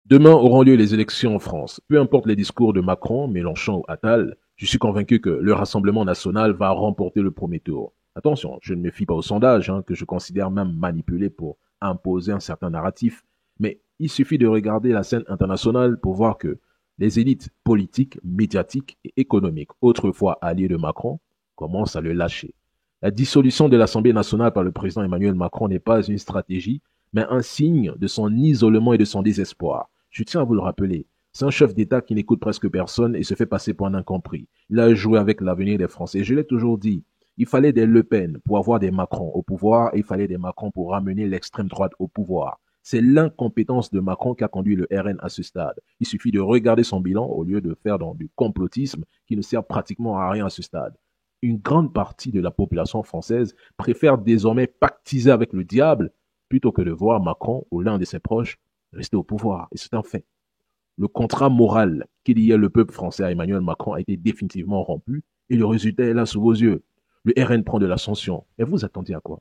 Demain auront lieu les élections en France. Peu importe les discours de Macron, Mélenchon ou Attal, je suis convaincu que le Rassemblement national va remporter le premier tour. Attention, je ne me fie pas aux sondages, que je considère même manipulés pour imposer un certain narratif. Mais il suffit de regarder la scène internationale pour voir que les élites politiques, médiatiques et économiques, autrefois alliées de Macron, commencent à le lâcher. La dissolution de l'Assemblée nationale par le président Emmanuel Macron n'est pas une stratégie, mais un signe de son isolement et de son désespoir. Je tiens à vous le rappeler, c'est un chef d'État qui n'écoute presque personne et se fait passer pour un incompris. Il a joué avec l'avenir des Français. Je l'ai toujours dit, il fallait des Le Pen pour avoir des Macron au pouvoir et il fallait des Macron pour ramener l'extrême droite au pouvoir. C'est l'incompétence de Macron qui a conduit le RN à ce stade. Il suffit de regarder son bilan au lieu de faire du complotisme qui ne sert pratiquement à rien à ce stade. Une grande partie de la population française préfère désormais pactiser avec le diable plutôt que de voir Macron ou l'un de ses proches rester au pouvoir. Et c'est un fait. Le contrat moral qu'il y a le peuple français à Emmanuel Macron a été définitivement rompu et le résultat est là sous vos yeux. Le RN prend de l'ascension. Et vous attendiez à quoi?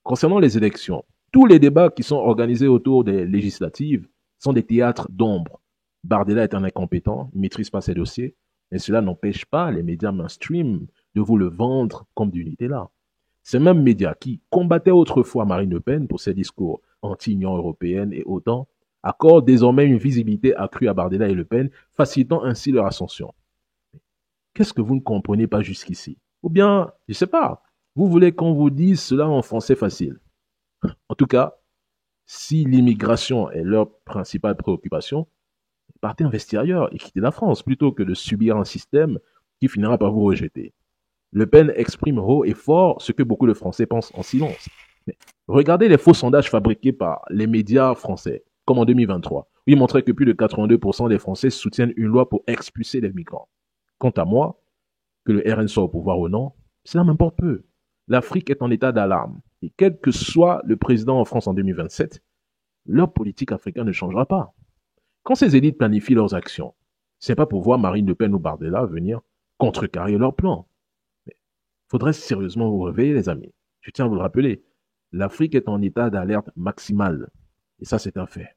Concernant les élections, tous les débats qui sont organisés autour des législatives sont des théâtres d'ombre. Bardella est un incompétent, il ne maîtrise pas ses dossiers, mais cela n'empêche pas les médias mainstream de vous le vendre comme du Nutella. Ces mêmes médias qui combattaient autrefois Marine Le Pen pour ses discours anti-Union européenne et OTAN accordent désormais une visibilité accrue à Bardella et Le Pen, facilitant ainsi leur ascension. Qu'est-ce que vous ne comprenez pas jusqu'ici? Ou bien, je ne sais pas, vous voulez qu'on vous dise cela en français facile? En tout cas, si l'immigration est leur principale préoccupation, partez investir ailleurs et quittez la France plutôt que de subir un système qui finira par vous rejeter. Le Pen exprime haut et fort ce que beaucoup de Français pensent en silence. Mais regardez les faux sondages fabriqués par les médias français, comme en 2023, où ils montraient que plus de 82% des Français soutiennent une loi pour expulser les migrants. Quant à moi, que le RN soit au pouvoir ou non, cela m'importe peu. L'Afrique est en état d'alarme. Et quel que soit le président en France en 2027, leur politique africaine ne changera pas. Quand ces élites planifient leurs actions, c'est pas pour voir Marine Le Pen ou Bardella venir contrecarrer leurs plans. Mais faudrait sérieusement vous réveiller, les amis. Je tiens à vous le rappeler. L'Afrique est en état d'alerte maximale. Et ça, c'est un fait.